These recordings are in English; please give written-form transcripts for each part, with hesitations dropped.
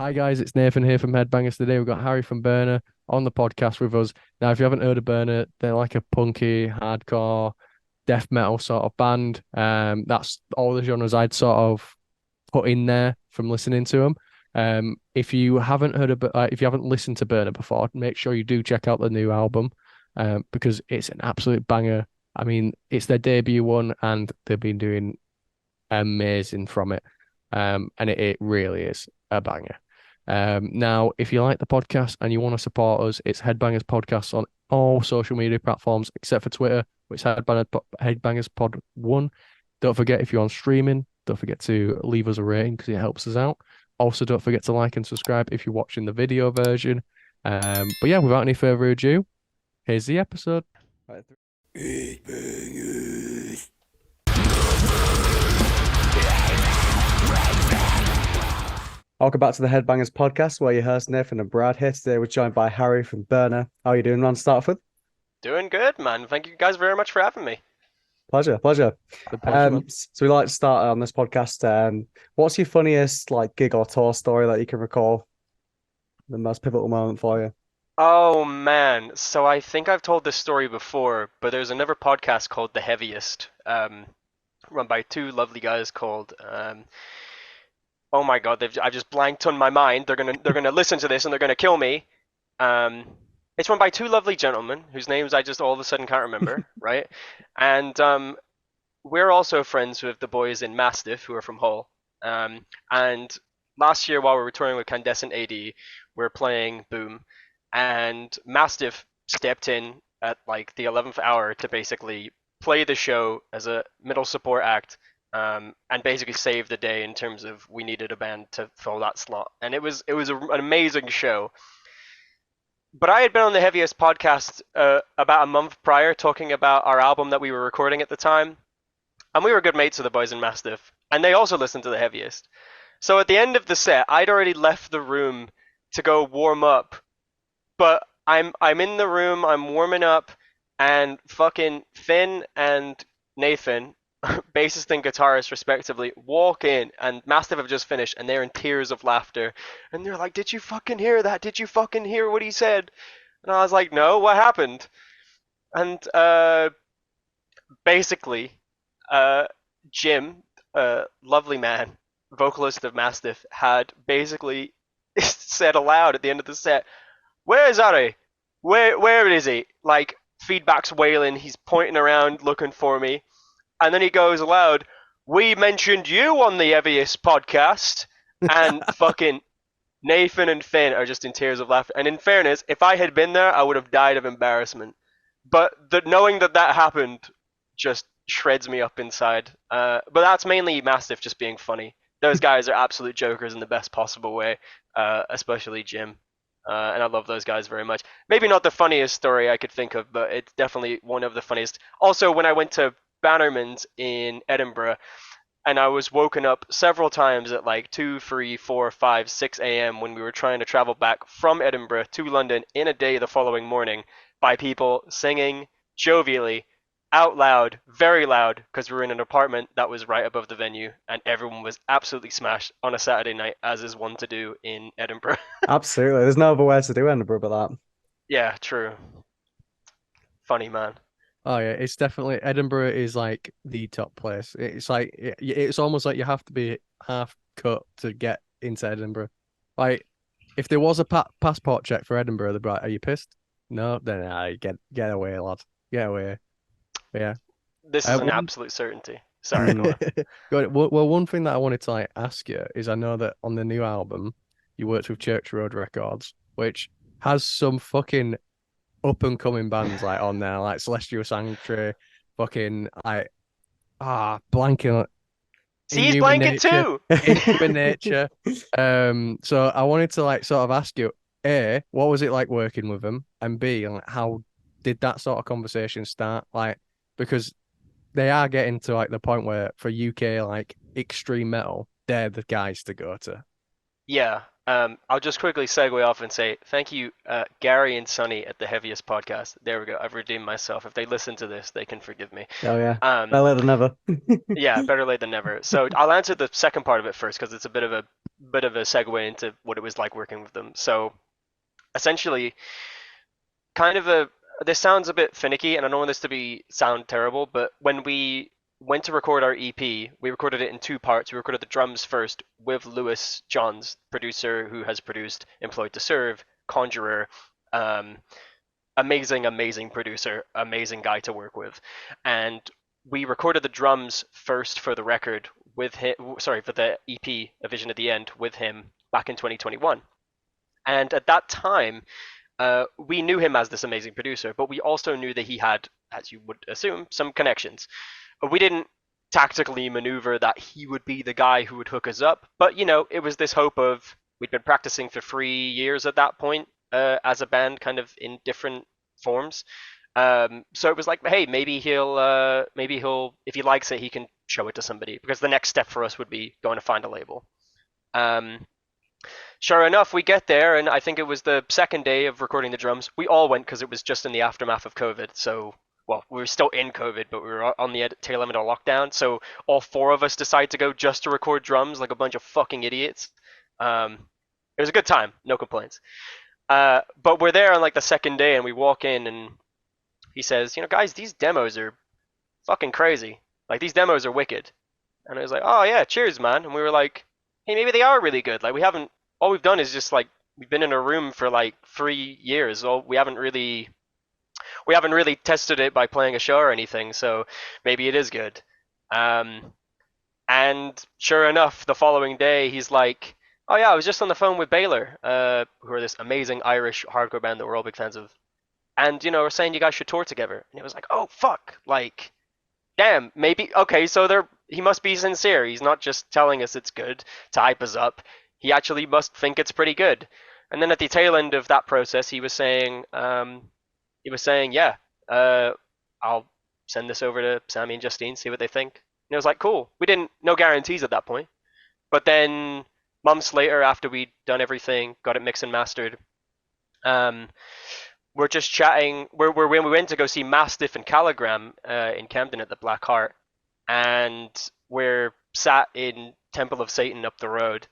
Hi guys, it's Nathan here from Headbangers. Today we've got Harry from Burner on the podcast with us. Now, if you haven't heard of Burner, they're like a punky, hardcore, death metal sort of band. That's all the genres I'd sort of put in there from listening to them. If you haven't heard of, if you haven't listened to Burner before, make sure you do check out the new album, because it's an absolute banger. I mean, it's their debut one, and they've been doing amazing from it. And it really is a banger. Now, if you like the podcast and you want to support us, it's Headbangers Podcast on all social media platforms except for Twitter, which is Headbangers Pod 1. Don't forget, if you're on streaming, don't forget to leave us a rating because it helps us out. Also, don't forget to like and subscribe if you're watching the video version. But yeah, without any further ado, here's the episode. Right. Headbangers. Welcome back to the Headbangers Podcast, where your host Nathan and Brad here. Today we're joined by Harry from Burner. How are you doing, man? Start off with? Doing good, man. Thank you guys very much for having me. Pleasure. The pleasure, man. So we like to start on this podcast. What's your funniest gig or tour story that you can recall? The most pivotal moment for you? Oh man, so I think I've told this story before, but there's another podcast called The Heaviest, run by two lovely guys called oh my god, I've just blanked on my mind. They're gonna listen to this and they're gonna kill me. Um, it's run by two lovely gentlemen whose names I just all of a sudden can't remember, right? And we're also friends with the boys in Mastiff who are from Hull. And last year while we were touring with Candescent AD, we were playing Boom, and Mastiff stepped in at like the 11th hour to basically play the show as a middle support act, and basically save the day in terms of we needed a band to fill that slot, and an amazing show. But I had been on the Heaviest podcast about a month prior, talking about our album that we were recording at the time, and we were good mates with the boys in Mastiff, and they also listened to the Heaviest. So at the end of the set, I'd already left the room to go warm up, but I'm in the room, I'm warming up, and fucking Finn and Nathan, bassist and guitarist respectively, walk in, and Mastiff have just finished, and they're in tears of laughter, and they're like, "Did you fucking hear that? Did you fucking hear what he said?" And I was like, "No, what happened?" And basically, Jim, lovely man, vocalist of Mastiff, had basically said aloud at the end of the set, "Where is Ari? Where is he?" Like, feedback's wailing, he's pointing around looking for me. And then he goes aloud, "We mentioned you on the Heaviest podcast." And fucking Nathan and Finn are just in tears of laughter. And in fairness, if I had been there, I would have died of embarrassment. But knowing that happened just shreds me up inside. But that's mainly Mastiff just being funny. Those guys are absolute jokers in the best possible way, especially Jim. And I love those guys very much. Maybe not the funniest story I could think of, but it's definitely one of the funniest. Also, when I went to Bannerman's in Edinburgh, and I was woken up several times at like 2, 3, 4, 5, 6 a.m. when we were trying to travel back from Edinburgh to London in a day the following morning by people singing jovially, out loud, very loud, because we were in an apartment that was right above the venue, and everyone was absolutely smashed on a Saturday night, as is one to do in Edinburgh. Absolutely. There's no other way to do Edinburgh but that. Yeah, true. Funny, man. Oh yeah, it's definitely Edinburgh is like the top place. It's almost like you have to be half cut to get into Edinburgh. Like if there was a passport check for Edinburgh, they'd be like, "Are you pissed?" No, then get away, lad, get away. But yeah, This is an one absolute certainty. Sorry, go on. got it. Well, one thing that I wanted to like ask you is I know that on the new album you worked with Church Road Records, which has some fucking up and coming bands like on there, like Celestial Sanctuary, fucking like blanking See, he's Inhuman blanket Nature, too. Inhuman Nature. So I wanted to like sort of ask you, A, what was it like working with them? And B, like, how did that sort of conversation start? Like, because they are getting to like the point where for UK like extreme metal, they're the guys to go to. Yeah. I'll just quickly segue off and say thank you, Gary and Sonny at the Heaviest Podcast. There we go. I've redeemed myself. If they listen to this, they can forgive me. Oh yeah, Um, better late than never. yeah, better late than never. So I'll answer the second part of it first because it's a bit of a segue into what it was like working with them. So essentially, kind of a this sounds a bit finicky, and I don't want this to be sound terrible, but when we went to record our EP, we recorded it in two parts. We recorded the drums first with Lewis Johns, producer who has produced Employed to Serve, Conjurer, um, amazing producer, amazing guy to work with, and we recorded the drums first for the record with him. Sorry, for the EP, A Vision at the End, with him back in 2021. And at that time, we knew him as this amazing producer, but we also knew that he had, as you would assume, some connections. We didn't tactically maneuver that he would be the guy who would hook us up, but it was this hope of we'd been practicing for 3 years at that point as a band, kind of in different forms. So it was like, hey, maybe he'll, if he likes it, he can show it to somebody, because the next step for us would be going to find a label. Sure enough, we get there, and I think it was the second day of recording the drums. We all went because it was just in the aftermath of COVID. So, well, we were still in COVID, but we were on the tail end of lockdown. So all four of us decided to go just to record drums like a bunch of fucking idiots. It was a good time, no complaints. But we're there on like the second day, and we walk in, and he says, guys, these demos are fucking crazy. Like, these demos are wicked. And I was like, oh yeah, cheers, man. And we were like, hey, maybe they are really good. Like, all we've done is just like, we've been in a room for like 3 years. We haven't really tested it by playing a show or anything. So maybe it is good. And sure enough, the following day, he's like, oh yeah, I was just on the phone with Baylor, who are this amazing Irish hardcore band that we're all big fans of. And, we're saying you guys should tour together. And it was like, oh, fuck. Like, damn, maybe, okay, so he must be sincere. He's not just telling us it's good to hype us up. He actually must think it's pretty good. And then at the tail end of that process, he was saying, yeah, I'll send this over to Sammy and Justine, see what they think. And it was like, cool. No guarantees at that point. But then months later, after we'd done everything, got it mixed and mastered, we're just chatting. When we went to go see Mastiff and Caligram in Camden at the Black Heart, and we're sat in Temple of Satan up the road,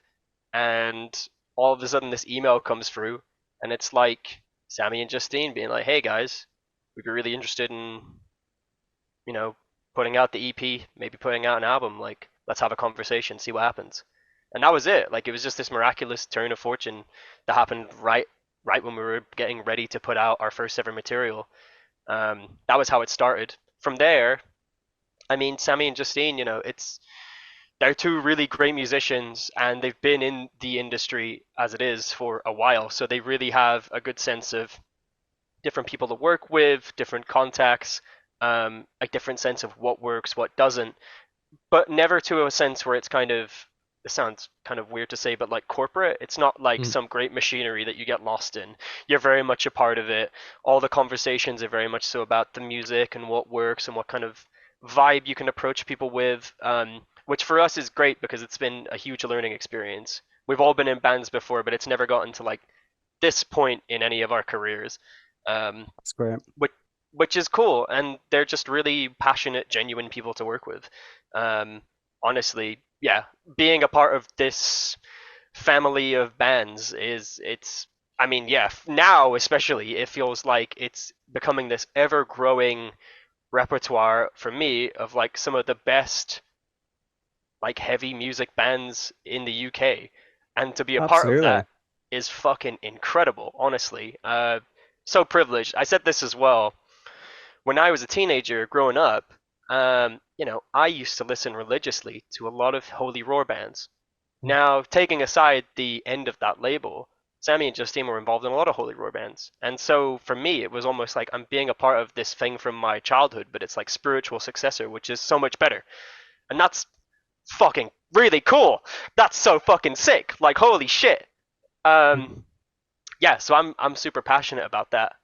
and all of a sudden this email comes through, and it's like Sammy and Justine being like, hey guys, we'd be really interested in, putting out the EP, maybe putting out an album. Like, let's have a conversation, see what happens. And that was it. Like, it was just this miraculous turn of fortune that happened right when we were getting ready to put out our first ever material. That was how it started. From there, I mean, Sammy and Justine, they're two really great musicians, and they've been in the industry as it is for a while. So they really have a good sense of different people to work with, different contacts, a different sense of what works, what doesn't, but never to a sense where it's kind of, it sounds kind of weird to say, but like corporate. It's not like some great machinery that you get lost in. You're very much a part of it. All the conversations are very much so about the music and what works and what kind of vibe you can approach people with, which for us is great because it's been a huge learning experience. We've all been in bands before, but it's never gotten to like this point in any of our careers. That's great. Which is cool, and they're just really passionate, genuine people to work with. Honestly, yeah, being a part of this family of bands I mean, yeah, now especially, it feels like it's becoming this ever-growing repertoire for me of like some of the best like heavy music bands in the UK, and to be a part of Absolutely. that is fucking incredible, honestly. So privileged. I said this as well. When I was a teenager growing up, I used to listen religiously to a lot of Holy Roar bands. Now, taking aside the end of that label, Sammy and Justine were involved in a lot of Holy Roar bands. And so for me, it was almost like I'm being a part of this thing from my childhood, but it's like spiritual successor, which is so much better. And that's fucking really cool. That's so fucking sick. Like, holy shit. Yeah, so I'm super passionate about that.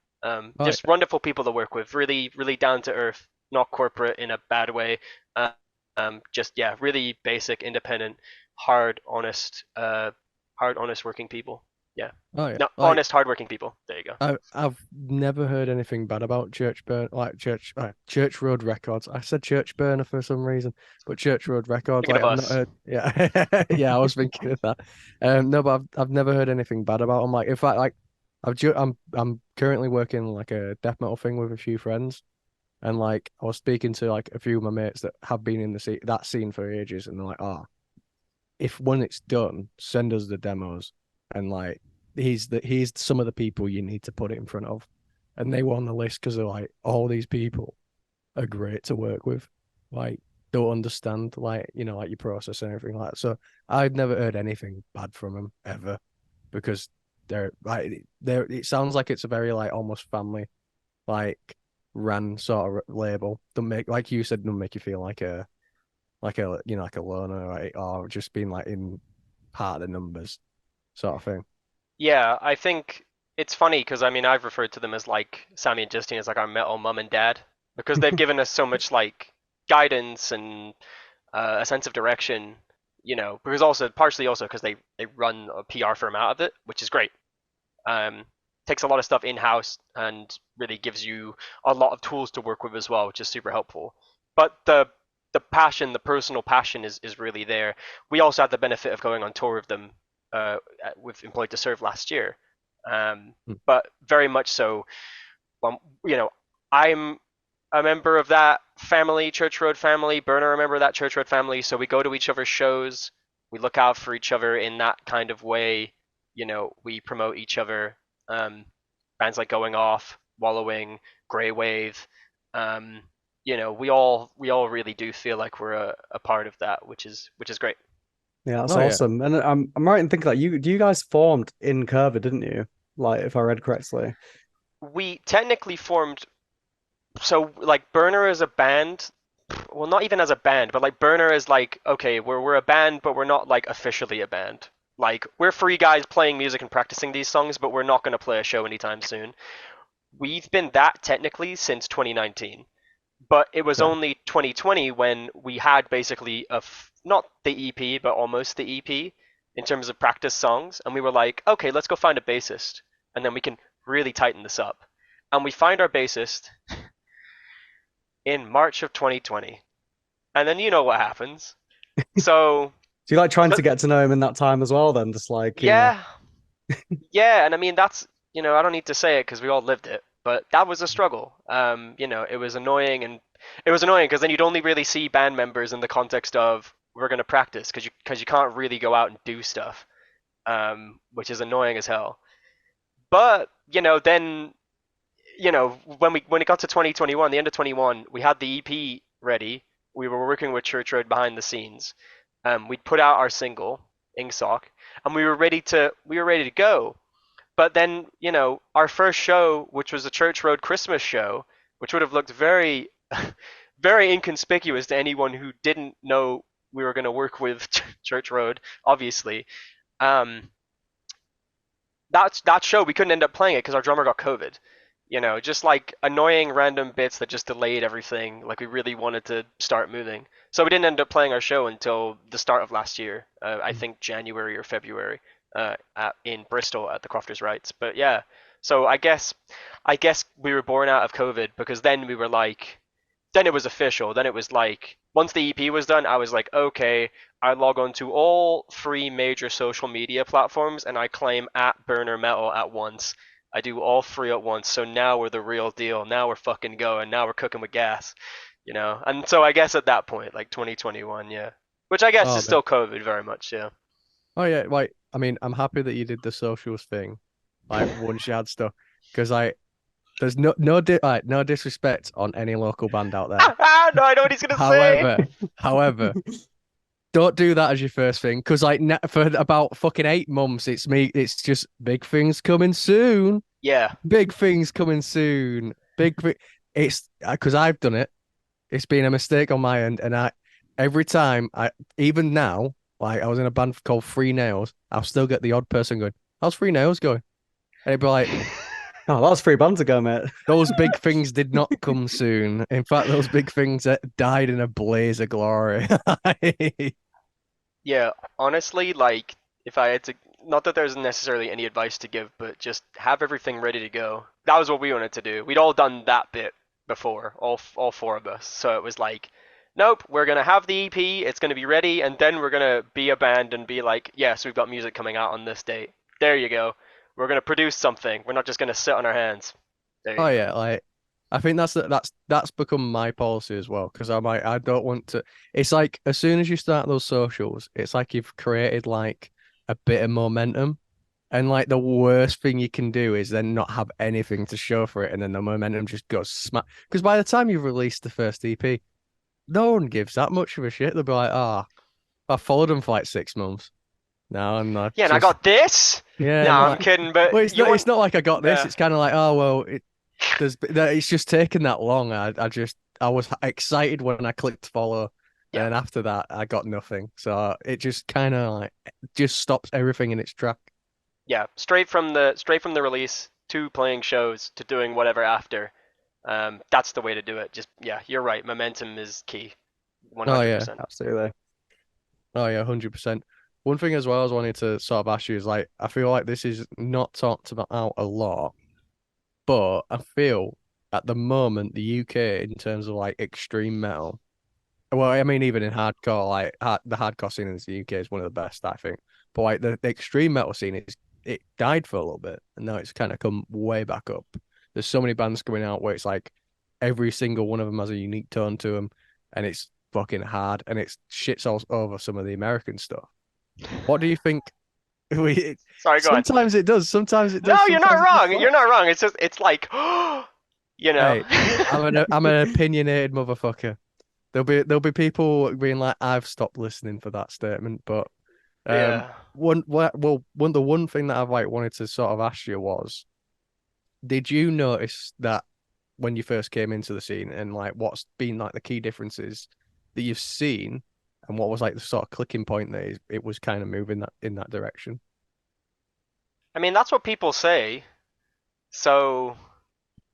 Just wonderful people to work with, really, really down to earth, not corporate in a bad way. Just, yeah, really basic, independent, hard, honest honest working people. Yeah. Oh yeah, No, like honest, hardworking people. There you go. I've never heard anything bad about Church Road Records. I said Church Burner for some reason, but Church Road Records, Thinking like of I've not us. heard. Yeah, yeah, I was thinking of that. No, but I've never heard anything bad about them. Like in fact, like I'm currently working like a death metal thing with a few friends, and like I was speaking to like a few of my mates that have been in that scene for ages, and they're like, oh, if when it's done, send us the demos, and like he's some of the people you need to put it in front of, and they were on the list because they're like all these people are great to work with, like don't understand like like your process and everything like that. So I've never heard anything bad from them ever because they're it sounds like it's a very like almost family like ran sort of label. Don't make like you said, don't make you feel like a like a loner, right? Or just being like in part of the numbers sort of thing. Yeah, I think it's funny because I mean I've referred to them as like Sammy and Justine as like our metal mum and dad because they've given us so much like guidance and a sense of direction, because also partially also because they run a PR firm out of it, which is great. Um, Takes a lot of stuff in house and really gives you a lot of tools to work with as well, which is super helpful. But the passion, the personal passion is really there. We also had the benefit of going on tour with them with Employed to Serve last year, Mm. but very much so. I'm a member of that family, Church Road family. Burner, a member of that Church Road family. So we go to each other's shows. We look out for each other in that kind of way. We promote each other. Bands like Going Off, Wallowing, Grey Wave. Um, we all really do feel like we're a part of that, which is great. Yeah, that's Oh yeah, awesome. And I'm right in thinking that you guys formed in Curva, didn't you? Like if I read correctly. We technically formed so like Burner is a band. Well, not even as a band, but like Burner is like, okay, we're a band, but we're not like officially a band. Like we're three guys playing music and practicing these songs, but we're not going to play a show anytime soon. We've been that technically since 2019, but it was fair. only 2020 when we had basically not the EP, but almost the EP in terms of practice songs, and we were like, okay, let's go find a bassist, and then we can really tighten this up. And we find our bassist in March of 2020. And then you know what happens. So, Do you like trying so to get to know him in that time as well then? Just like, yeah, yeah, and I mean that's I don't need to say it because we all lived it, but that was a struggle. It was annoying, and it was annoying because then you'd only really see band members in the context of we're gonna practice because you can't really go out and do stuff, which is annoying as hell. But then when it got to 2021, the end of 21, we had the EP ready. We were working with Church Road behind the scenes. We'd put out our single, Ingsoc, and we were ready to go. But then, our first show, which was a Church Road Christmas show, which would have looked very, very inconspicuous to anyone who didn't know we were going to work with Church Road, obviously. Um, that show we couldn't end up playing it because our drummer got COVID. Just like annoying random bits that just delayed everything. Like we really wanted to start moving, so we didn't end up playing our show until the start of last year. I think January or February, in Bristol at the Crofters Rights. But yeah, so I guess we were born out of COVID because then we were like, then it was official. Then it was like once the EP was done, I was like, okay, I log on to all three major social media platforms and I claim at Burner Metal at once. I do all three at once. So now we're the real deal. Now we're fucking going. Now we're cooking with gas. And so I guess at that point, like 2021, yeah, which I guess Oh is man. still COVID very much, yeah. Oh yeah, like I mean, I'm happy that you did the socials thing, like once you had stuff, because like there's no disrespect on any local band out there. No, I know what he's gonna say. However, however, don't do that as your first thing, because like for about fucking 8 months, it's just big things coming soon. Yeah, Big things coming soon. It's because I've done it. It's been a mistake on my end, and every time even now, like I was in a band called Three Nails, I'll still get the odd person going, "How's Three Nails going?" And it'd be like, oh, that was 3 bands ago, mate. "Those big things did not come soon. In fact, those big things died in a blaze of glory." yeah. Honestly, like if I had to not that there's necessarily any advice to give, but just have everything ready to go. That was what we wanted to do. We'd all done that bit before, all four of us. So it was like, nope, we're gonna have the EP, it's gonna be ready, and then we're gonna be a band and be like, yes, we've got music coming out on this date. There you go. We're gonna produce something. We're not just gonna sit on our hands. There you Oh go. yeah, like I think that's become my policy as well because I don't want to. It's like as soon as you start those socials, it's like you've created like a bit of momentum, and like the worst thing you can do is then not have anything to show for it, and then the momentum just goes smack. Because by the time you've released the first EP, no one gives that much of a shit. They'll be like, ah, I followed them for like 6 months. No, I'm not Yeah, and I just got this. yeah, No, and they're I'm like, kidding, but well, you want. it's not like I got this. Yeah. It's kind of like, oh well, it's just taken that long. I was excited when I clicked follow, and Yeah. then after that I got nothing. So it just kind of like just stops everything in its track. Yeah, straight from the release to playing shows to doing whatever after. That's the way to do it. Just yeah, you're right. Momentum is key. Oh yeah, 100%. Absolutely. oh yeah, 100%. One thing as well I was wanting to sort of ask you is like I feel like this is not talked about out a lot, but I feel at the moment the UK in terms of like extreme metal. Well, I mean, even in hardcore, like the hardcore scene in the UK is one of the best, I think. But like the extreme metal scene it died for a little bit, and now it's kind of come way back up. There's so many bands coming out where it's like every single one of them has a unique tone to them, and it's fucking hard, and it's shits all over some of the American stuff. What do you think? We Sorry, go on. sometimes it does, sometimes it No, does, you're not sometimes it just wrong. You're not flops. wrong. It's just it's like, you know. Hey, I'm an opinionated motherfucker. There'll be people being like, I've stopped listening for that statement, but Yeah. the one thing that I've like wanted to sort of ask you was, did you notice that when you first came into the scene and like what's been like the key differences that you've seen and what was like the sort of clicking point that it was kind of moving that in that direction? I mean, that's what people say. So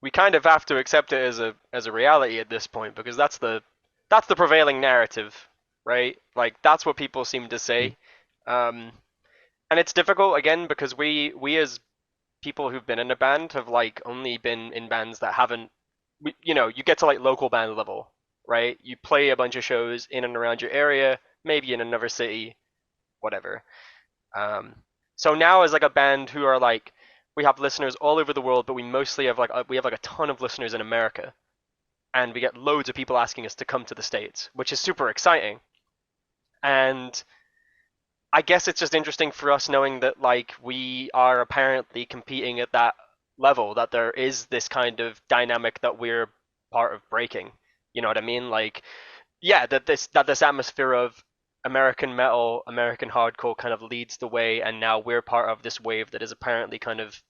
we kind of have to accept it as a reality at this point because that's the prevailing narrative, right? Like that's what people seem to Mm. say. Um, and it's difficult again because we as people who've been in a band have like only been in bands that haven't you know, you get to like local band level, right? You play a bunch of shows in and around your area, maybe in another city, whatever. Um, so now as like a band who are like we have listeners all over the world, but we mostly have like we have like a ton of listeners in America, and we get loads of people asking us to come to the States, which is super exciting. And I guess it's just interesting for us knowing that like we are apparently competing at that level, that there is this kind of dynamic that we're part of breaking. You know what I mean? Like, yeah, that this atmosphere of American metal, American hardcore kind of leads the way, and now we're part of this wave that is apparently kind of,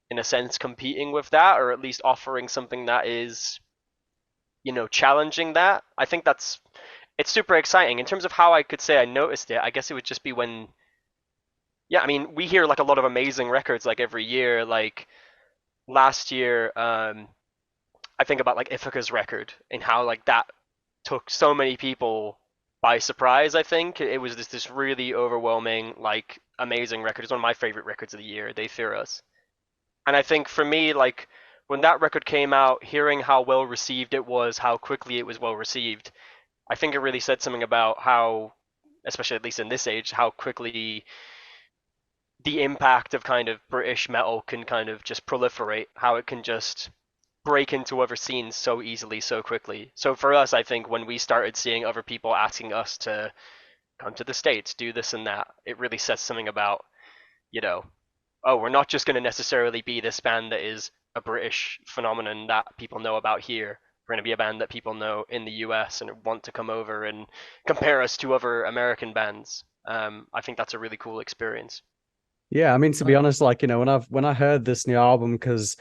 in a sense, competing with that, or at least offering something that is, you know, challenging that. I think that's it's super exciting. In terms of how I could say I noticed it, I guess it would just be when, yeah, I mean, we hear like a lot of amazing records like every year. Like last year, I think about like Ithaca's record and how like that took so many people by surprise. I think it was this really overwhelming, like amazing record. It's one of my favorite records of the year. They Fear Us, and I think for me, like when that record came out, hearing how well received it was, how quickly it was well received, I think it really said something about how, especially at least in this age, how quickly the impact of kind of British metal can kind of just proliferate, how it can just break into other scenes so easily, so quickly. So for us, I think when we started seeing other people asking us to come to the States, do this and that, it really says something about, you know, oh, we're not just going to necessarily be this band that is a British phenomenon that people know about here. We're going to be a band that people know in the US and want to come over and compare us to other American bands. I think that's a really cool experience. Yeah, I mean, to be honest, like, you know, when I heard this new album, because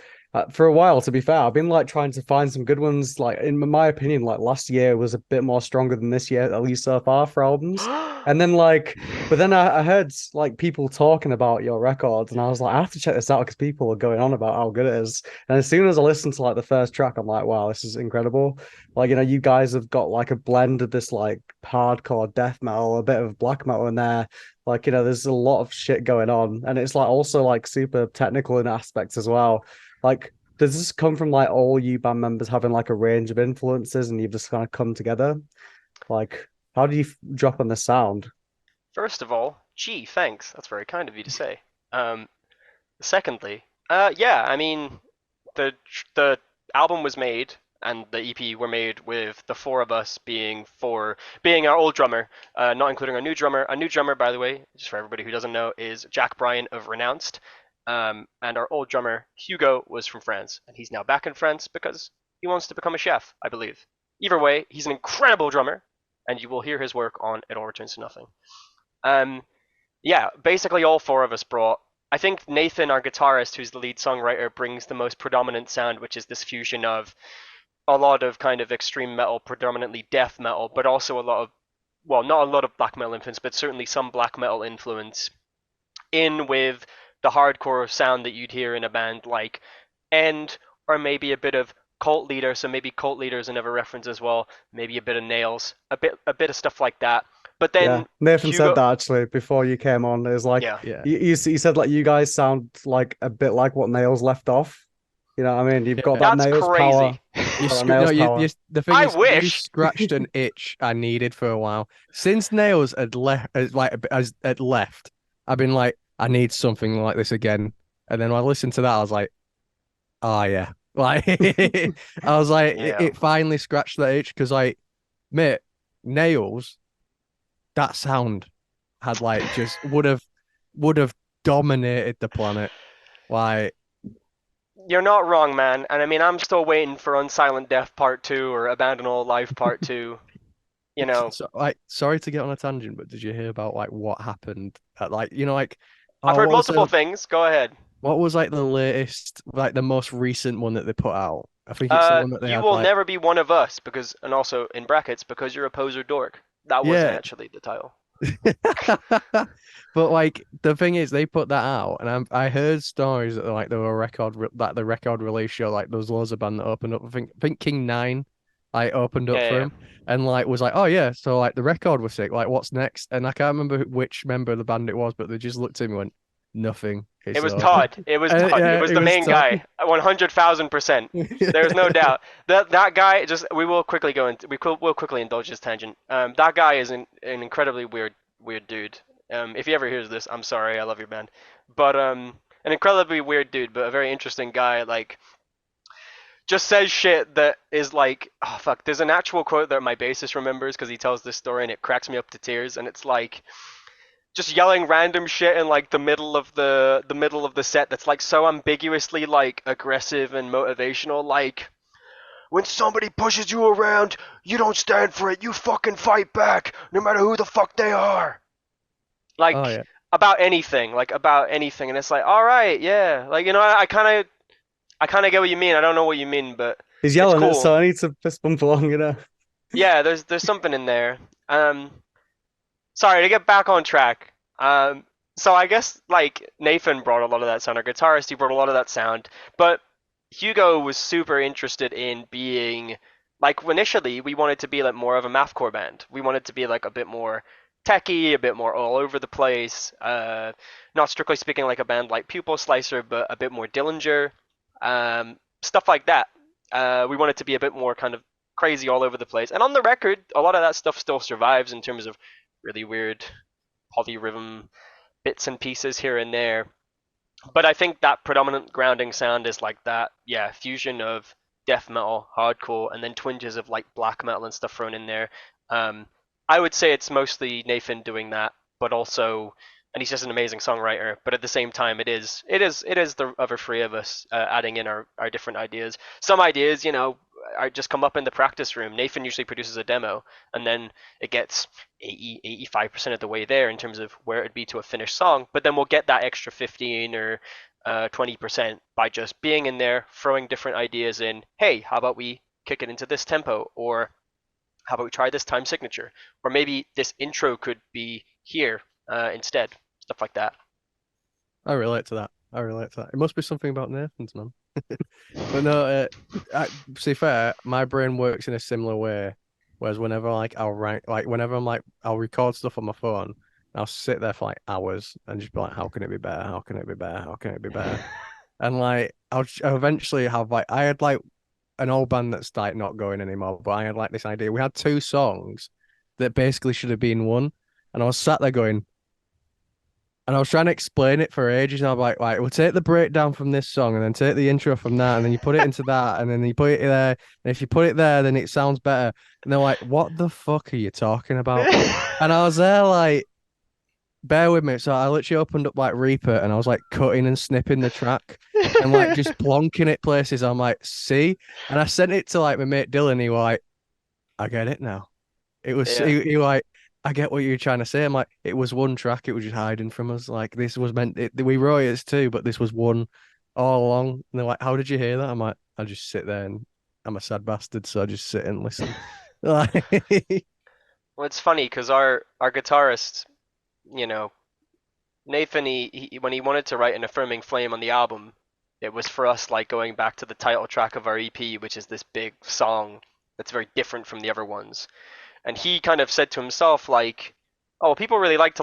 for a while, to be fair, I've been like trying to find some good ones. Like, in my opinion, like last year was a bit more stronger than this year, at least so far for albums. And then like, but then I heard like people talking about your records, and I was like, I have to check this out because people are going on about how good it is. And as soon as I listened to like the first track, I'm like, wow, this is incredible. Like, you know, you guys have got like a blend of this like hardcore death metal, a bit of black metal in there, Like, there's a lot of shit going on, and it's like also like super technical in aspects as well. Like, does this come from like all you band members having like a range of influences and you've just kind of come together? Like, how do you drop on the sound? First of all, gee, thanks. That's very kind of you to say. Um, Secondly, yeah, I mean, the album was made and the EP were made with the four of us being our old drummer, not including our new drummer. Our new drummer, by the way, just for everybody who doesn't know, is Jack Bryan of Renounced. And our old drummer Hugo was from France, and he's now back in France because he wants to become a chef, I believe. Either way, he's an incredible drummer, and you will hear his work on It All Returns to Nothing. Um, yeah, basically all four of us brought. I think Nathan, our guitarist, who's the lead songwriter, brings the most predominant sound, which is this fusion of a lot of kind of extreme metal, predominantly death metal, but also a lot of, well, not a lot of black metal influence, but certainly some black metal influence in with the hardcore sound that you'd hear in a band like End, or maybe a bit of Cult Leader. So maybe Cult Leader is another reference as well. Maybe a bit of Nails, a bit of stuff like that. But Yeah, then Nathan said Hugo, that actually before you came on. It was like yeah, Yeah. you said like you guys sound like a bit like what Nails left off. You know what I mean? You've got Yeah. that that's Nails power. crazy. You Got that sc no, Nails power. the thing I is, you wish. scratched an itch I needed for a while. Since Nails had left, had left, I've been like, I need something like this again. And then when I listened to that, I was like, oh yeah, like I was like, Yeah. it finally scratched that itch because, like, mate, Nails, that sound had like just would have dominated the planet. Like, You're not wrong, man. And I mean, I'm still waiting for Unsilent Death Part 2 or Abandon All Life Part 2. You know, so, like, sorry to get on a tangent, but did you hear about like what happened at, like, like, I've oh, heard multiple things. Go ahead. what was like the latest, like the most recent one that they put out? I think it's the one that they You had, will like, never be one of us because, and also in brackets, because you're a poser dork. That wasn't yeah. actually the title. But like the thing is, they put that out, and I heard stories that like there were that the record release show, like there was loads of band that opened up. I think King Nine, like, opened up Yeah, for yeah, him, and like was like, oh yeah, so like the record was sick. Like, what's next? And I can't remember which member of the band it was, but they just looked at me and went, nothing. it It's was over. Todd. It was Todd. It Yeah, was it the was main tough. guy. 100,000%. There's no doubt that guy. Just we will quickly go into we'll quickly indulge this tangent. That guy is an incredibly weird dude. If he ever hears this, I'm sorry. I love your band, but an incredibly weird dude, but a very interesting guy. Like, just says shit that is like, oh fuck. There's an actual quote that my bassist remembers because he tells this story and it cracks me up to tears. And it's like just yelling random shit in like the middle of the set that's like so ambiguously like aggressive and motivational. Like, when somebody pushes you around, you don't stand for it. You fucking fight back, no matter who the fuck they are. Oh Like, yeah. about anything, and it's like, all right, yeah, like, I kind of get what you mean. I don't know what you mean, but He's it's yelling it, cool. so I need to fist bump along. Yeah, there's something in there. Sorry, to get back on track. So I guess like Nathan brought a lot of that sound. Our guitarist, he brought a lot of that sound, but Hugo was super interested in being like, initially we wanted to be like more of a mathcore band. We wanted to be like a bit more techy, a bit more all over the place. Not strictly speaking like a band like Pupil Slicer, but a bit more Dillinger, stuff like that. We wanted to be a bit more kind of crazy all over the place. And on the record, a lot of that stuff still survives in terms of really weird polyrhythm bits and pieces here and there. But I think that predominant grounding sound is like that, yeah, fusion of death metal, hardcore, and then twinges of like black metal and stuff thrown in there. Um, I would say it's mostly Nathan doing that, but also, and he's just an amazing songwriter. But at the same time, it is the other three of us adding in our different ideas. Some ideas, are just come up in the practice room. Nathan usually produces a demo, and then it gets 85% of the way there in terms of where it'd be to a finished song. But then we'll get that extra 15 or 20% by just being in there, throwing different ideas in. Hey, how about we kick it into this tempo? Or how about we try this time signature? Or maybe this intro could be here instead. Stuff like that. I relate to that. I relate to that. It must be something about Nathan's, man. But no, to be fair, my brain works in a similar way. Whereas whenever like I'll write, like whenever I'm like I'll record stuff on my phone, I'll sit there for like hours and just be like, how can it be better? How can it be better? How can it be better? And like I'll eventually have like I had like an old band that's like not going anymore, but I had like this idea. We had two songs that basically should have been one, and I was sat there going, and I was trying to explain it for ages. And I'm like, right, we'll take the breakdown from this song, and then take the intro from that, and then you put it into that, and then you put it there. And if you put it there, then it sounds better. And they're like, what the fuck are you talking about? And I was there like, bear with me. So I literally opened up like Reaper and I was like cutting and snipping the track and like just plonking it places. I'm like, see? And I sent it to like my mate Dylan. He was like, I get it now. It was Yeah. he like, I get what you're trying to say. I'm like, it was one track. It was just hiding from us. Like this was we wrote it as two, but this was one all along. And they're like, how did you hear that? I'm like, I just sit there and I'm a sad bastard, so I just sit and listen. Like, Well, it's funny because our guitarist, you know, Nathan, he when he wanted to write an affirming flame on the album, it was for us like going back to the title track of our EP, which is this big song that's very different from the other ones. And he kind of said to himself like, "Oh, people really liked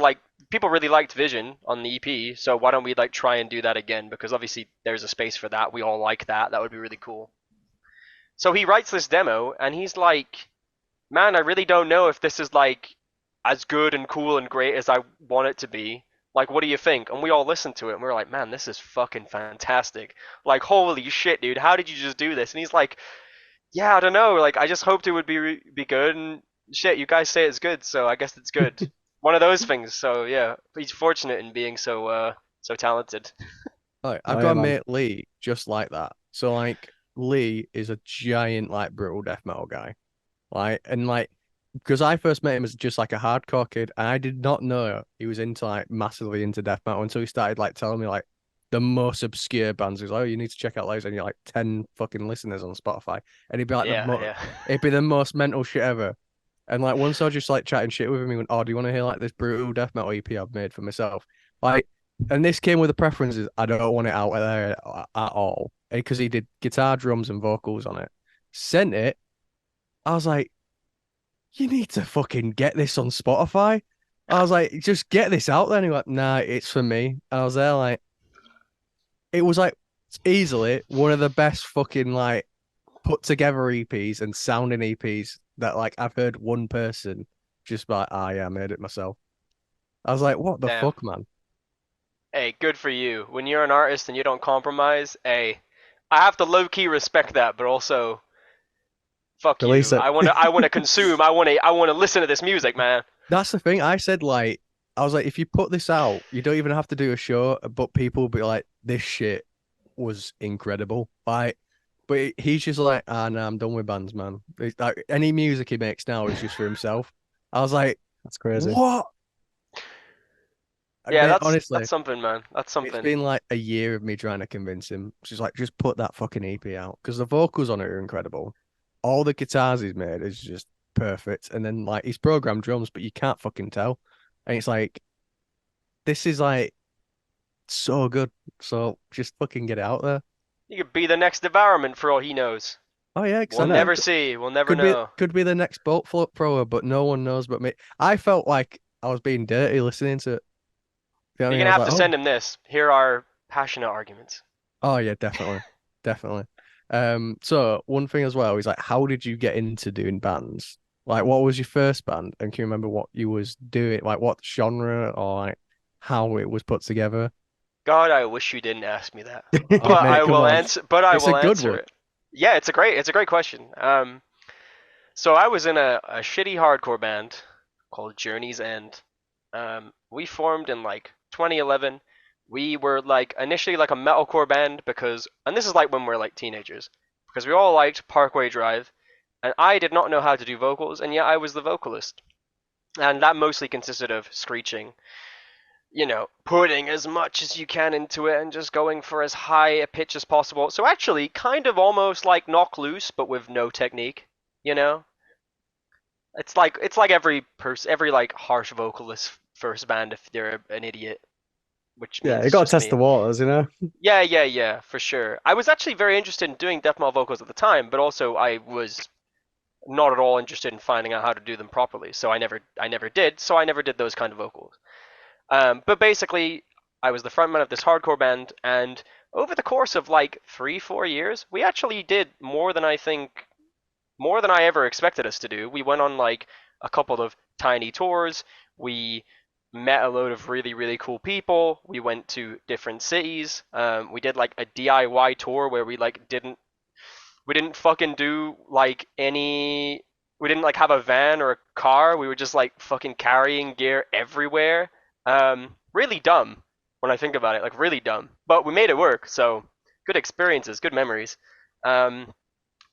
Vision on the EP, so why don't we like try and do that again? Because obviously there's a space for that. We all like that. That would be really cool." So he writes this demo, and he's like, "Man, I really don't know if this is like as good and cool and great as I want it to be. Like, what do you think?" And we all listened to it and we were like, "Man, this is fucking fantastic. Like, holy shit, dude, how did you just do this?" And he's like, "Yeah, I don't know. Like, I just hoped it would be good, and shit, you guys say it's good, so I guess it's good." One of those things. So yeah, he's fortunate in being so talented. like, Oh I've got yeah, a man. mate Lee just like that. So like Lee is a giant like brutal death metal guy. Like and like because I first met him as just like a hardcore kid, and I did not know he was into like massively into death metal until he started like telling me like the most obscure bands. He was like, "Oh, you need to check out those," and you're like 10 fucking listeners on Spotify, and he'd be like Yeah, yeah. it'd be the most mental shit ever. And like once I was just like chatting shit with him, he went, "Oh, do you want to hear like this brutal death metal EP I've made for myself?" Like, and this came with the preferences. I don't want it out there at all, because he did guitar, drums, and vocals on it. Sent it. I was like, you need to fucking get this on Spotify. I was like, just get this out there. And he went, nah, it's for me. And I was there like, it was like easily one of the best fucking like put together EPs and sounding EPs that like I've heard one person just like, ah, yeah, I made it myself. I was like, what the Damn. fuck, man? Hey, good for you. When you're an artist and you don't compromise, hey, I have to low key respect that, but also fuck Release you. it. I wanna consume. I wanna listen to this music, man. That's the thing. I said like, I was like, if you put this out, you don't even have to do a show, but people will be like, this shit was incredible. Like, but he's just like, ah, no, I'm done with bands, man. It's like any music he makes now is just for himself. I was like, That's crazy. what? Yeah, Mate, that's honestly, something, man. That's it's something. been like a year of me trying to convince him. She's like, just put that fucking EP out because the vocals on it are incredible. All the guitars he's made is just perfect, and then like he's programmed drums, but you can't fucking tell. And it's like, this is like so good. So just fucking get it out there. You could be the next devourment for all he knows. Oh yeah, We'll exactly. never see. We'll never Could be know. could be the next boat float thrower, but no one knows but me. I felt like I was being dirty listening to it. You know what I You're mean? I gonna was have like, to oh, send him this. Here are passionate arguments. oh yeah, definitely, definitely. So one thing as well is like, how did you get into doing bands? Like, what was your first band, and can you remember what you was doing, like what genre or like how it was put together? God, I wish you didn't ask me that. Oh But mate, I come will on, answer. But I it's a will good answer one. it. Yeah, it's a great question. So I was in a shitty hardcore band called Journey's End. We formed in like 2011. We were like initially like a metalcore band because, and this is like when we're like teenagers, because we all liked Parkway Drive, and I did not know how to do vocals, and yet I was the vocalist, and that mostly consisted of screeching, putting as much as you can into it and just going for as high a pitch as possible. So actually, kind of almost like Knock Loose, but with no technique. You know, it's like every like harsh vocalist first band if they're an idiot, which Yeah, means you it's got to just test me. the waters, you know? Yeah, yeah, yeah, for sure. I was actually very interested in doing death metal vocals at the time, but also I was not at all interested in finding out how to do them properly. So I never did. So I never did those kind of vocals. But basically, I was the frontman of this hardcore band, and over the course of like 3, 4 years, we actually did more than I ever expected us to do. We went on like a couple of tiny tours. We met a load of really, really cool people. We went to different cities. We did like a DIY tour where we didn't fucking do like any. We didn't like have a van or a car. We were just like fucking carrying gear everywhere. Really dumb when I think about it. Like really dumb. But we made it work. So good experiences, good memories. Um,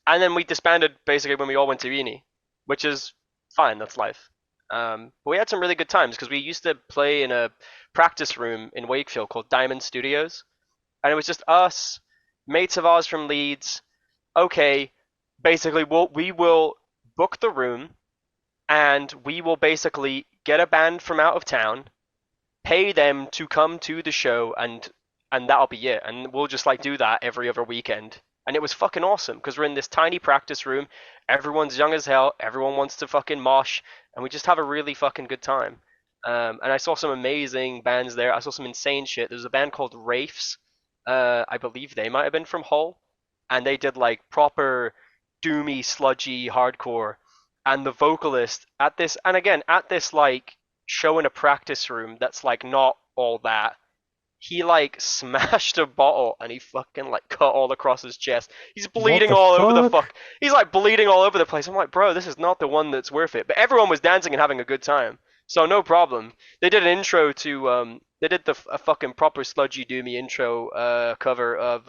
and then we disbanded basically when we all went to uni, which is fine. That's life. But we had some really good times because we used to play in a practice room in Wakefield called Diamond Studios, and it was just us, mates of ours from Leeds. Okay, basically we will book the room and we will basically get a band from out of town, pay them to come to the show, and that'll be it. And we'll just like do that every other weekend. And it was fucking awesome because we're in this tiny practice room. Everyone's young as hell. Everyone wants to fucking mosh, and we just have a really fucking good time. And I saw some amazing bands there. I saw some insane shit. There's a band called Wraiths. I believe they might have been from Hull, and they did like proper doomy, sludgy hardcore. And the vocalist at this, and again at this like show in a practice room that's like not all that. He like smashed a bottle and he fucking like cut all across his chest. He's What bleeding the all over the fuck? fuck. He's like bleeding all over the place. I'm like, bro, this is not the one that's worth it. But everyone was dancing and having a good time, so no problem. They did an intro to they did a fucking proper sludgy doomy intro cover of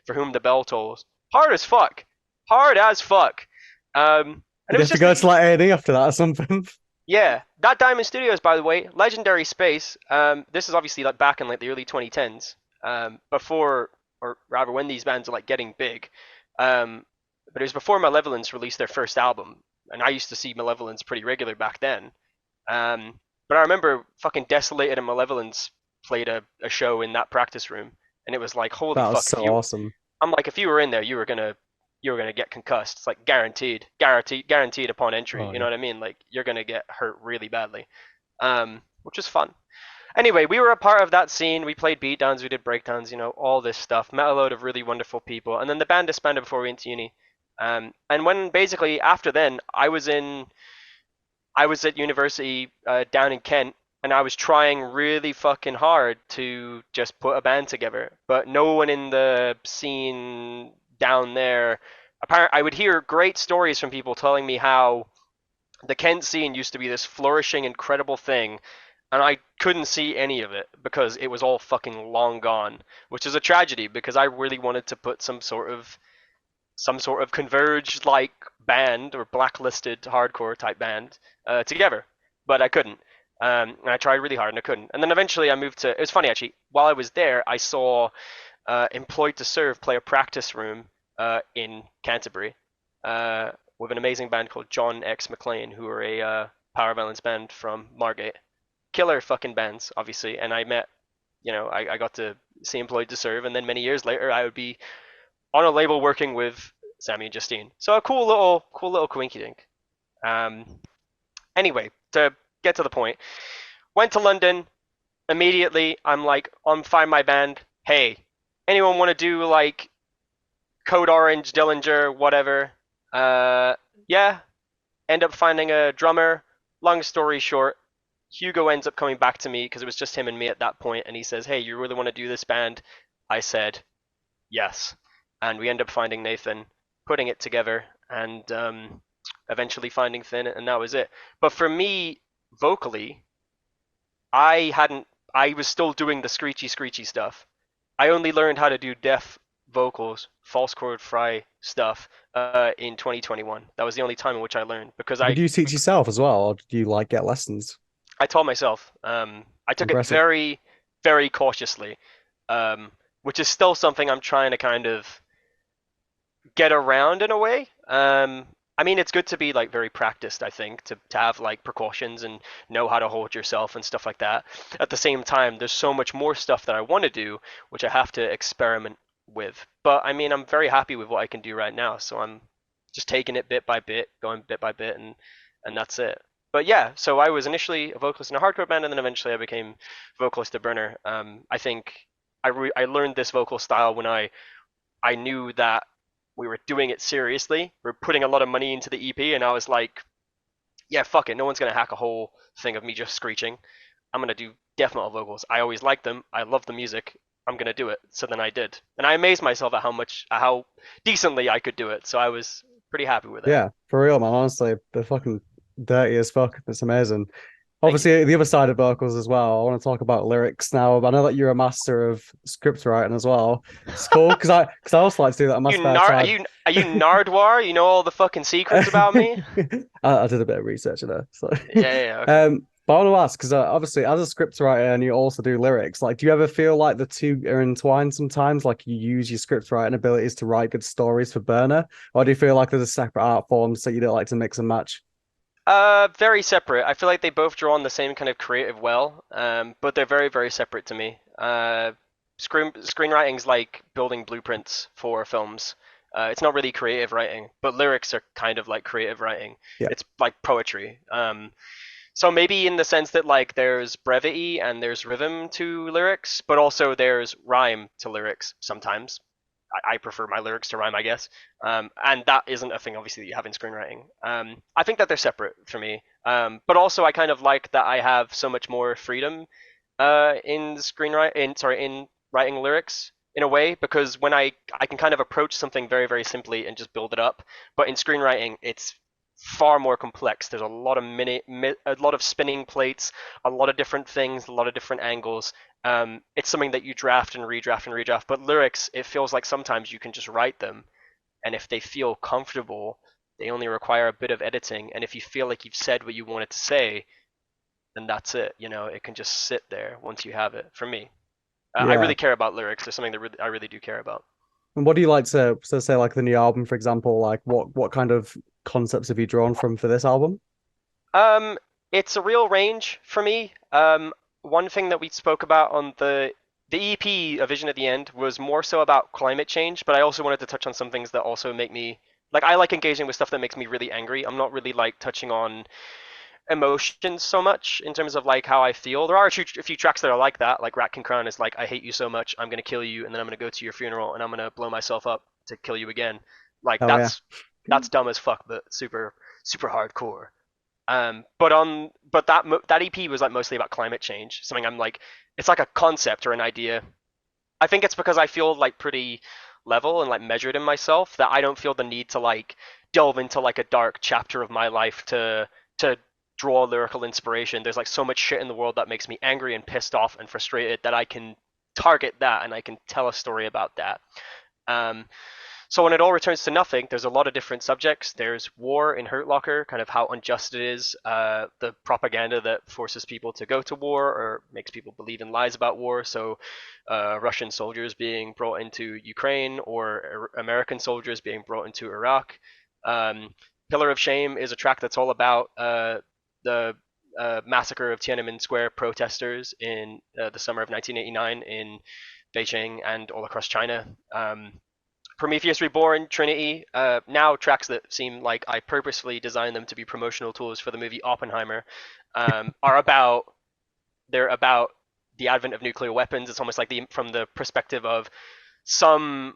For Whom the Bell Tolls. Hard as fuck, hard as fuck. And it Did you was have to just go to like A&E after that or something? yeah, that Diamond Studios, by the way, legendary space. This is obviously like back in like the early 2010s, before or rather when these bands are like getting big. But it was before Malevolence released their first album, and I used to see Malevolence pretty regular back then. But I remember fucking Desolated and Malevolence played a show in that practice room, and it was like holy That was fuck! so awesome. I'm like if you were in there, you were gonna get concussed. It's like guaranteed upon entry. Oh You know yeah. what I mean? Like you're gonna get hurt really badly, which was fun. Anyway, we were a part of that scene. We played beatdowns, we did breakdowns, all this stuff. Met a load of really wonderful people, and then the band disbanded before we went to uni. And when basically after then, I was at university down in Kent, and I was trying really fucking hard to just put a band together, but no one in the scene down there. Apparently, I would hear great stories from people telling me how the Kent scene used to be this flourishing, incredible thing, and I couldn't see any of it because it was all fucking long gone, which is a tragedy because I really wanted to put some sort of converged like band or blacklisted hardcore type band together, but I couldn't. And I tried really hard and I couldn't. And then eventually I moved to. It was funny actually. While I was there, I saw Employed to Serve play a practice room in Canterbury with an amazing band called John X McLean, who are a power violence band from Margate. Killer fucking bands, obviously. And I met, I got to see Employed to Serve, and then many years later I would be on a label working with Sammy and Justine. So a cool little coinky dink. Um, anyway, to get to the point, went to London immediately. I'm like, on Find My Band. Hey, anyone want to do like Code Orange, Dillinger, whatever? Uh, yeah. End up finding a drummer. Long story short, Hugo ends up coming back to me because it was just him and me at that point, and he says, "Hey, you really want to do this band?" I said, "Yes." And we end up finding Nathan, putting it together, and eventually finding Finn, and that was it. But for me, vocally, I hadn't. I was still doing the screechy, screechy stuff. I only learned how to do deaf vocals, false chord fry stuff in 2021. That was the only time in which I learned because Did you teach yourself as well, or did you like get lessons? I taught myself. I took it Impressive. very, very cautiously, which is still something I'm trying to kind of get around in a way. I mean, it's good to be like very practiced, I think, to have like precautions and know how to hold yourself and stuff like that. At the same time, there's so much more stuff that I want to do, which I have to experiment with. But I mean, I'm very happy with what I can do right now, so I'm just taking it bit by bit, going bit by bit, and that's it. But yeah, so I was initially a vocalist in a hardcore band, and then eventually I became vocalist at Burner. I think I learned this vocal style when I knew that we were doing it seriously. We're putting a lot of money into the EP, and I was like, yeah, fuck it. No one's gonna hack a whole thing of me just screeching. I'm gonna do death metal vocals. I always liked them. I love the music. I'm gonna do it. So then I did, and I amazed myself at how decently I could do it. So I was pretty happy with that. Yeah, for real, man. Honestly, they're fucking dirty as fuck. It's amazing. Thank you. Obviously, the other side of vocals as well. I want to talk about lyrics now. I know that you're a master of script writing as well. It's cool because I also like to do that in my You spare nar time. are you Nardwar? You know all the fucking secrets about me? I did a bit of research there. So, Yeah, okay. but I want to ask because obviously, as a script writer and you also do lyrics, like, do you ever feel like the two are entwined sometimes? Like, you use your script writing abilities to write good stories for Burner, or do you feel like there's a separate art forms that you don't like to mix and match? Very separate. I feel like they both draw on the same kind of creative well, but they're very, very separate to me. Screenwriting's like building blueprints for films. It's not really creative writing, but lyrics are kind of like creative writing. Yeah, It's like poetry. So maybe in the sense that like there's brevity and there's rhythm to lyrics, but also there's rhyme to lyrics sometimes. I prefer my lyrics to rhyme, I guess. And that isn't a thing, obviously, that you have in screenwriting. I think that they're separate for me. But also, I kind of like that I have so much more freedom in writing lyrics in a way, because when I can kind of approach something very, very simply and just build it up. But in screenwriting, it's far more complex. There's a lot of a lot of spinning plates, a lot of different things, a lot of different angles. It's something that you draft and redraft and redraft. But lyrics, it feels like sometimes you can just write them, and if they feel comfortable, they only require a bit of editing. And if you feel like you've said what you wanted to say, then that's it. You know, it can just sit there once you have it. For me, I yeah. really care about lyrics. There's something that I really do care about. And what do you like to say, like the new album, for example? Like, what kind of concepts have you drawn from for this album? Um, it's a real range for me. One thing that we spoke about on the EP, A Vision at the End, was more so about climate change, but I also wanted to touch on some things that also make me like I like engaging with stuff that makes me really angry. I'm not really like touching on emotions so much in terms of like how I feel. There are a few tracks that are like that, like Rat Can Crown is like I hate you so much, I'm gonna kill you, and then I'm gonna go to your funeral and I'm gonna blow myself up to kill you again. Like Oh yeah, that's dumb as fuck, but super hardcore. But that EP was like mostly about climate change. Something I'm like, it's like a concept or an idea. I think it's because I feel like pretty level and like measured in myself that I don't feel the need to like delve into like a dark chapter of my life to draw lyrical inspiration. There's like so much shit in the world that makes me angry and pissed off and frustrated that I can target that and I can tell a story about that. Um, so when it all returns to nothing, there's a lot of different subjects. There's war in Hurt Locker, kind of how unjust it is, the propaganda that forces people to go to war or makes people believe in lies about war. So Russian soldiers being brought into Ukraine or American soldiers being brought into Iraq. Um, Pillar of Shame is a track that's all about the massacre of Tiananmen Square protesters in the summer of 1989 in Beijing and all across China. Prometheus Reborn, Trinity, now tracks that seem like I purposefully designed them to be promotional tools for the movie Oppenheimer, are about they're about the advent of nuclear weapons. It's almost like from the perspective of some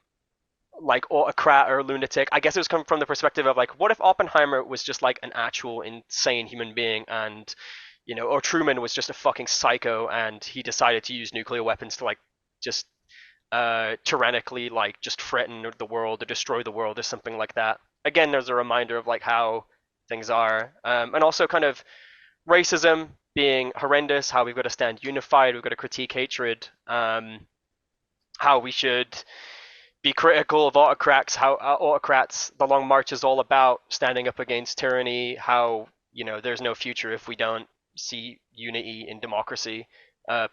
like autocrat or lunatic. I guess it was coming from the perspective of like, what if Oppenheimer was just like an actual insane human being, and or Truman was just a fucking psycho, and he decided to use nuclear weapons to like just tyrannically like just threaten the world or destroy the world or something like that. Again, there's a reminder of like how things are, and also kind of racism being horrendous, how we've got to stand unified, we've got to critique hatred, how we should be critical of autocrats, how autocrats, the Long March is all about standing up against tyranny, how there's no future if we don't see unity in democracy.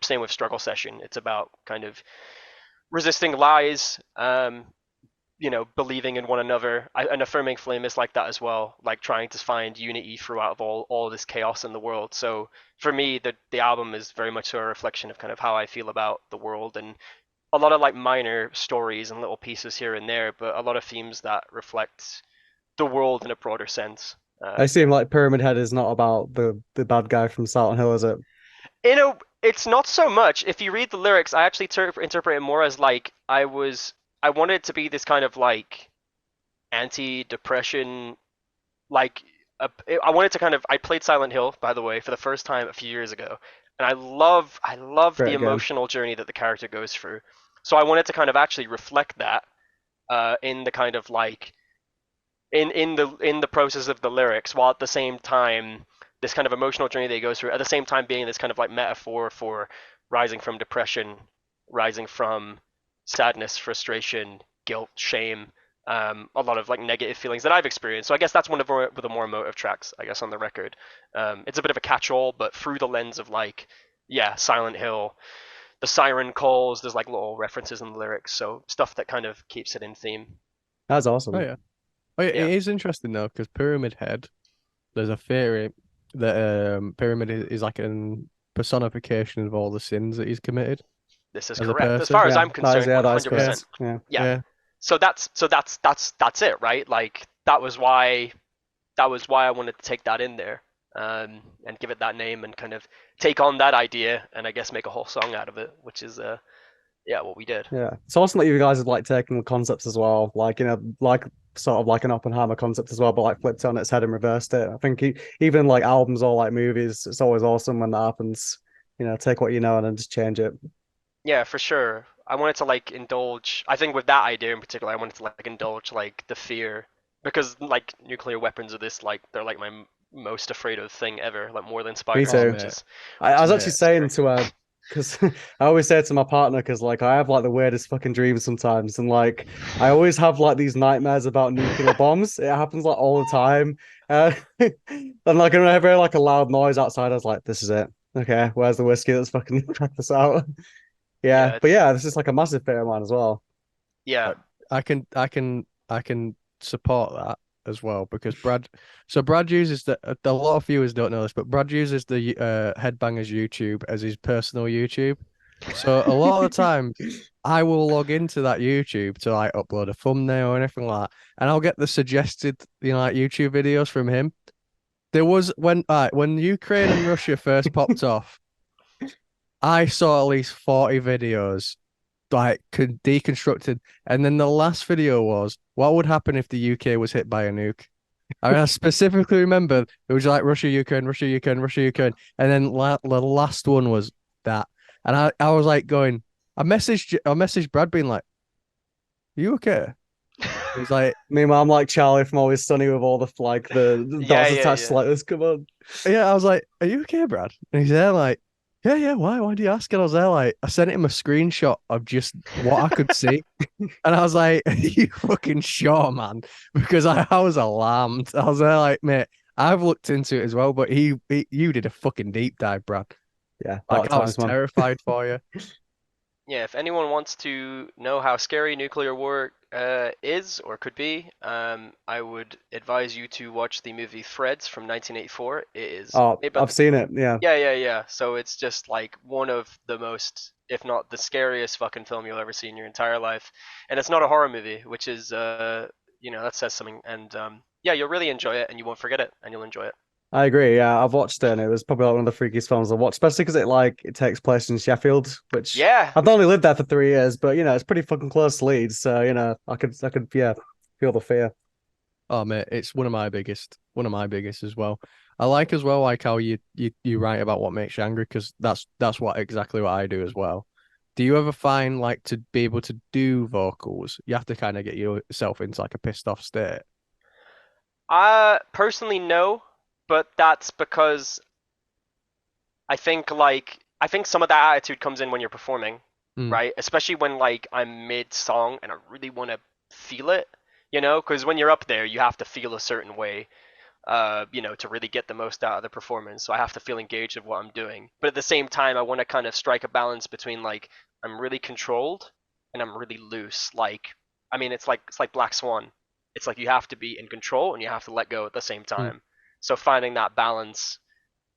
Same with Struggle Session, it's about kind of resisting lies, believing in one another. An affirming flame is like that as well, like trying to find unity throughout of all this chaos in the world. So for me, the album is very much a reflection of kind of how I feel about the world, and a lot of like minor stories and little pieces here and there, but a lot of themes that reflect the world in a broader sense. I assume like Pyramid Head is not about the bad guy from Silent Hill, is it? It's not so much. If you read the lyrics, I actually interpret it more as like I wanted it to be this kind of like anti-depression, like I wanted to kind of. I played Silent Hill, by the way, for the first time a few years ago, and I love the Great game. emotional journey that the character goes through. So I wanted to kind of actually reflect that in the kind of like in the process of the lyrics, while at the same time this kind of emotional journey that he goes through, at the same time being this kind of like metaphor for rising from depression, rising from sadness, frustration, guilt, shame, a lot of like negative feelings that I've experienced. So I guess that's one of the more emotive tracks, I guess, on the record. It's a bit of a catch-all, but through the lens of like, yeah, Silent Hill, the siren calls. There's like little references in the lyrics, so stuff that kind of keeps it in theme. That's Oh awesome. yeah. Oh, yeah, Yeah, it is interesting though, because Pyramid Head, there's a theory that Pyramid is like an personification of all the sins that he's committed this is as a correct. As far person. as Yeah, I'm concerned, that is 100%. Yeah, correct. Yeah. Yeah. yeah. So that's it, right? Like that was why I wanted to take that in there, and give it that name and kind of take on that idea and I guess make a whole song out of it, which is yeah, what we did. Yeah. It's awesome that you guys have like taken the concepts as well, like like sort of like an Oppenheimer concept as well, but like flipped it on its head and reversed it. I think even like albums or like movies, it's always awesome when that happens. Take what you know and then just change it. Yeah, for sure. I wanted to like indulge. I think with that idea in particular, I wanted to like indulge like the fear because like nuclear weapons are this like they're like my most afraid of thing ever, like more than Me Oh spiders, too. which mate, is I which was is actually mate. saying scary. to her because I always say it to my partner because like I have like the weirdest fucking dreams sometimes, and like I always have like these nightmares about nuclear bombs. It happens like all the time, and like when I hear like a loud noise outside, I was like, "This is it. Okay, where's the whiskey? Let's fucking crack this out." Yeah, Yeah, but it's yeah, this is like a massive fear of mine as well. yeah. Uh, I can support that as well because Brad uses a lot of viewers don't know this, but Brad uses the Headbangers YouTube as his personal YouTube. So a lot of the time I will log into that YouTube to like upload a thumbnail or anything like that, and I'll get the suggested, like YouTube videos from him. There was when Ukraine and Russia first popped off, I saw at least 40 videos like deconstructed. And then the last video was what would happen if the UK was hit by a nuke. I specifically remember it was like Russia, Ukraine, Russia, Ukraine, Russia, Ukraine, and then the last one was that. And I was like going, I messaged Brad being like, "Are you okay?" He's like, Meanwhile, I'm like Charlie from Always Sunny with all the like the Yeah, dots yeah, attached to yeah. like this. Come on. "Yeah." I was like, "Are you okay, Brad?" And he's there like, "Yeah, yeah. Why? Why do you ask?" And I was there like, I sent him a screenshot of just what I could see. And I was like, "Are you fucking sure, man?" Because I was alarmed. I was there like, "Mate, I've looked into it as well, but you did a fucking deep dive, Brad. Yeah, Like dark I was times, man. terrified for you." Yeah, if anyone wants to know how scary nuclear war is or could be, I would advise you to watch the movie Threads from 1984. It is Oh, made by I've the seen it. Yeah. Yeah, yeah, yeah. So it's just like one of the most, if not the scariest fucking film you'll ever see in your entire life. And it's not a horror movie, which is that says something. And yeah, you'll really enjoy it and you won't forget it and you'll enjoy it. I agree. Yeah, I've watched it and it was probably like one of the freakiest films I've watched, especially because it takes place in Sheffield, which Yeah. I've only lived there for 3 years, but it's pretty fucking close to Leeds, so I could yeah feel the fear. Oh mate, it's one of my biggest as well. I like as well like how you write about what makes you angry because that's what exactly what I do as well. Do you ever find like to be able to do vocals, you have to kind of get yourself into like a pissed off state? Personally no, but that's because I think some of that attitude comes in when you're performing, Mm, right? Especially when like I'm mid song and I really want to feel it, because when you're up there, you have to feel a certain way, to really get the most out of the performance. So I have to feel engaged of what I'm doing. But at the same time, I want to kind of strike a balance between like I'm really controlled and I'm really loose. Like, I mean, it's like Black Swan. It's like you have to be in control and you have to let go at the same mm, time. So finding that balance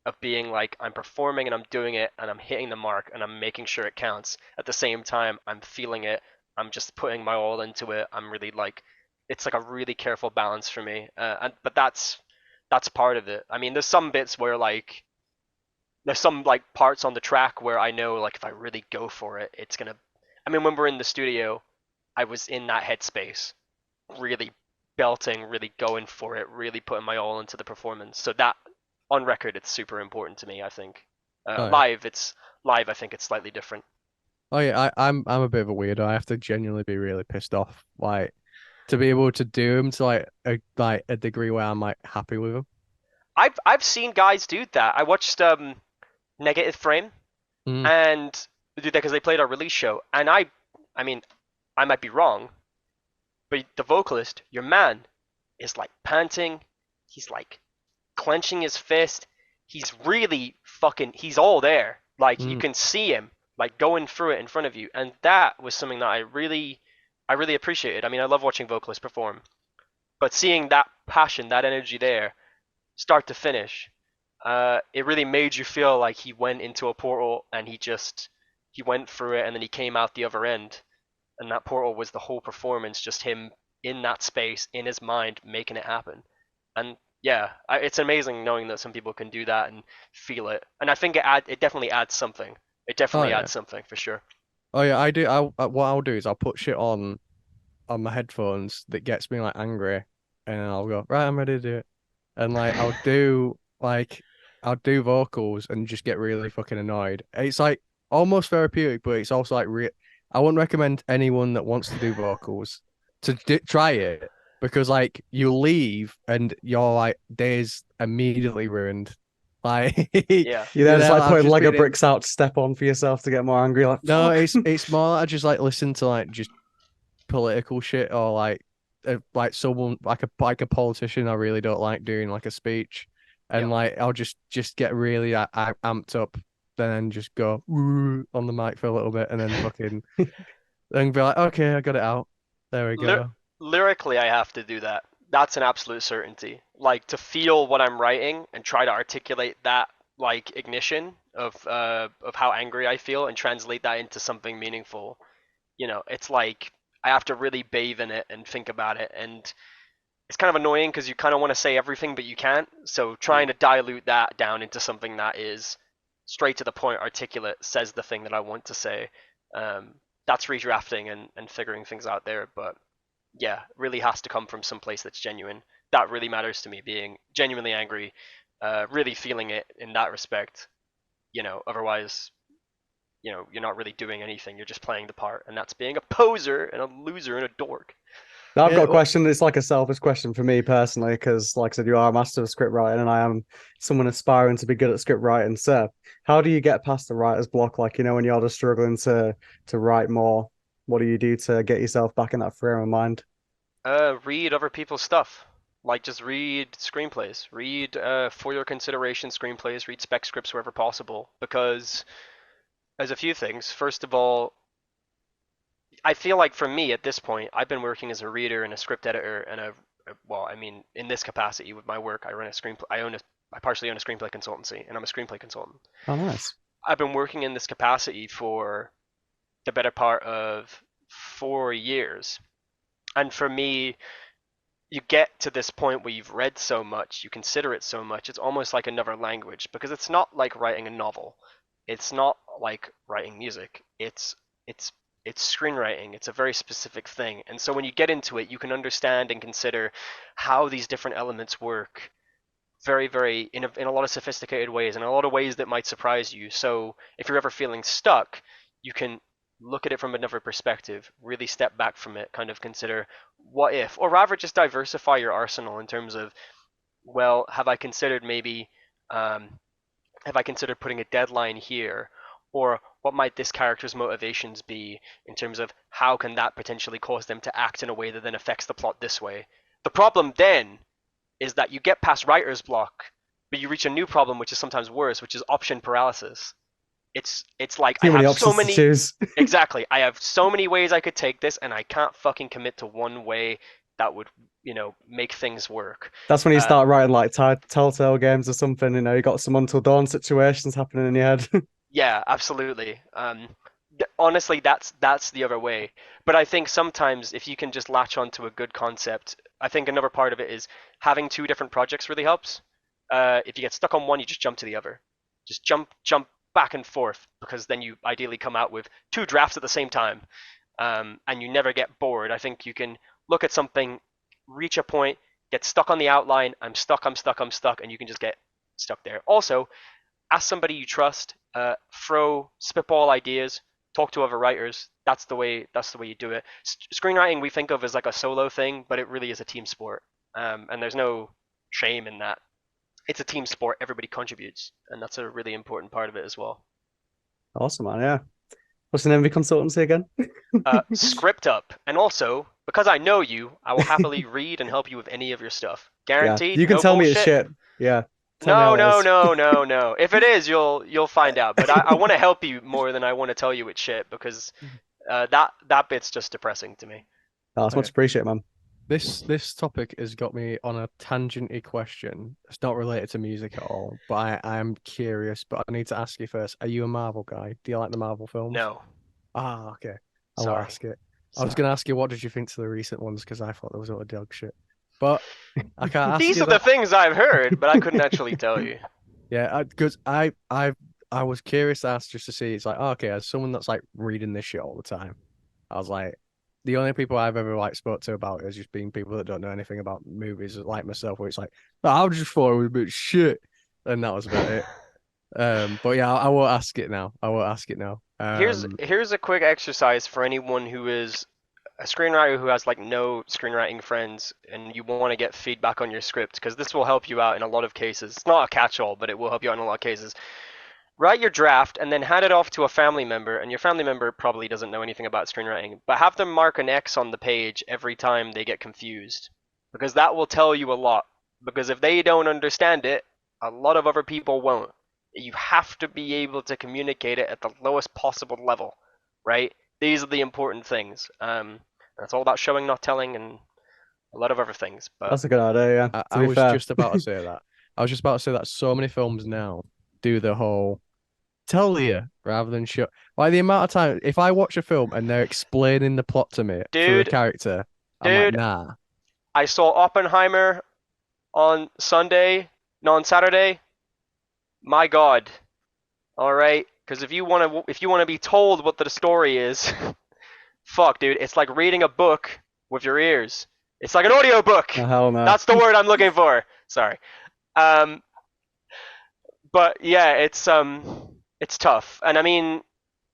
of being like I'm performing and I'm doing it and I'm hitting the mark and I'm making sure it counts. At the same time, I'm feeling it. I'm just putting my all into it. I'm really like, it's like a really careful balance for me. But that's part of it. I mean, there's some bits where like there's some like parts on the track where I know like if I really go for it, it's gonna. I mean, when we're in the studio, I was in that headspace, really belting, really going for it, really putting my all into the performance. So that on record, it's super important to me. I think Oh yeah. live, it's live. I think it's slightly different. Oh yeah, I'm a bit of a weirdo. I have to genuinely be really pissed off, like to be able to do them to like a degree where I'm like happy with them. I've seen guys do that. I watched Negative Frame Mm, and they do that because they played our release show, and I mean, I might be wrong, but the vocalist, your man, is like panting. He's like clenching his fist. He's really fucking. He's all there. Like you mm. can see him like going through it in front of you, and that was something that I really appreciated. I mean, I love watching vocalists perform, but seeing that passion, that energy there, start to finish, it really made you feel like he went into a portal and he went through it and then he came out the other end, and that portal was the whole performance, just him in that space in his mind making it happen. And yeah, it's amazing knowing that some people can do that and feel it. And I think it definitely adds something. It Oh definitely yeah. adds something for sure. Oh yeah, I do. What I'll do is I'll put shit on my headphones that gets me like angry, and I'll go right. I'm ready to do it, and like I'll do vocals and just get really fucking annoyed. It's like almost therapeutic, but it's also like I wouldn't recommend anyone that wants to do vocals to try it because like you leave and your like days immediately ruined. Like Yeah. You know, it's like I've putting just Lego been in. bricks out to step on for yourself to get more angry. Like, No, fuck. it's more I just like listen to like just political shit or like someone like a politician I really don't like doing like a speech, and Yep. like I'll just get really amped up, then just go "Woo" on the mic for a little bit, and then fucking then be like, okay, I got it out. There we Ly- go. Lyrically, I have to do that. That's an absolute certainty. Like to feel what I'm writing and try to articulate that like ignition of how angry I feel and translate that into something meaningful. It's like I have to really bathe in it and think about it, and it's kind of annoying because you kind of want to say everything but you can't. So trying to dilute that down into something that is straight to the point, articulate, says the thing that I want to say. That's redrafting and figuring things out there, but yeah, really has to come from some place that's genuine. That really matters to me, being genuinely angry, really feeling it in that respect. Otherwise, you're not really doing anything. You're just playing the part, and that's being a poser and a loser and a dork. Now I've got Yeah, a question. It's like a selfish question for me personally, because, like I said, you are a master of script writing, and I am someone aspiring to be good at script writing. So, how do you get past the writer's block? Like, when you're just struggling to write more, what do you do to get yourself back in that frame of mind? Read other people's stuff. Like just read screenplays, read for your consideration screenplays, read spec scripts wherever possible. Because there's a few things. First of all, I feel like for me at this point, I've been working as a reader and a script editor and well, I mean, in this capacity with my work, I run a screenplay. I partially own a screenplay consultancy, and I'm a screenplay consultant. Oh, nice. I've been working in this capacity for the better part of 4 years, and for me, you get to this point where you've read so much, you consider it so much, it's almost like another language because it's not like writing a novel. It's not like writing music. It's it's screenwriting. It's a very specific thing. And so when you get into it, you can understand and consider how these different elements work very, very in a lot of sophisticated ways, in a lot of ways that might surprise you. So if you're ever feeling stuck, you can look at it from another perspective, really step back from it, kind of consider what if, or rather just diversify your arsenal in terms of, well, um, have I considered putting a deadline here? Or what might this character's motivations be in terms of how can that potentially cause them to act in a way that then affects the plot this way? The problem then is that you get past writer's block, but you reach a new problem, which is sometimes worse, which is option paralysis. It's like I Too many have so options to many choose. exactly. I have so many ways I could take this, and I can't fucking commit to one way that would make things work. That's when you Uh, start writing like Telltale games or something. You got some Until Dawn situations happening in your head. yeah, absolutely. Honestly, that's the other way. But I think sometimes if you can just latch onto a good concept I think another part of it is having two different projects really helps. If you get stuck on one, you just jump to the other. Just jump back and forth, because then you ideally come out with two drafts at the same time, and you never get bored. I think you can look at something, reach a point, get stuck on the outline. I'm stuck, and you can just get stuck there. Also, ask somebody you trust. Throw spitball ideas. Talk to other writers. That's the way you do it. Screenwriting we think of as like a solo thing, but it really is a team sport. And there's no shame in that. It's a team sport. Everybody contributes, and that's a really important part of it as well. Awesome, man. Yeah. What's the name of your consultancy again? Script Up, and also because I know you, I will happily read and help you with any of your stuff. Guaranteed. You can no tell bullshit. me it's shit. Yeah. No. If it is, you'll find out. But I want to help you more than I want to tell you it's shit, because that bit's just depressing to me. Oh, that's much appreciated, man. This topic has got me on a tangenty question. It's not related to music at all, but I am curious. But I need to ask you first: are you a Marvel guy? Do you like the Marvel films? No. Ah, okay. I Sorry. won't ask it. I was going to ask you what did you think to the recent ones, because I thought there was a lot of dog shit. But I can't ask These you are the that. things I've heard, but I couldn't actually tell you. Yeah, because I was curious to ask just to see. It's like, oh, okay, as someone that's like reading this shit all the time, I was like, the only people I've ever like spoke to about it has just been people that don't know anything about movies, like myself, where it's like, oh, I just thought it was a bit shit, and that was about it. But yeah, I won't ask it now. Here's a quick exercise for anyone who is a screenwriter who has like no screenwriting friends, and you want to get feedback on your script, because this will help you out in a lot of cases. It's not a catch-all, but it will help you out in a lot of cases. Write your draft and then hand it off to a family member, and your family member probably doesn't know anything about screenwriting, but have them mark an X on the page every time they get confused, because that will tell you a lot. Because if they don't understand it, a lot of other people won't. You have to be able to communicate it at the lowest possible level, right? These are the important things. That's all about showing, not telling, and a lot of other things. But That's a good idea, yeah. I was just about to say that. I was just about to say that so many films now do the whole tell you rather than show. Like the amount of time, if I watch a film and they're explaining the plot to me through a character, I'm like, nah. I saw Oppenheimer on Saturday. My God. All right, because if you want to be told what the story is, fuck, dude, it's like reading a book with your ears. It's like an audio book. Oh, hell no. That's the word I'm looking for. Sorry. But yeah, it's tough. And I mean,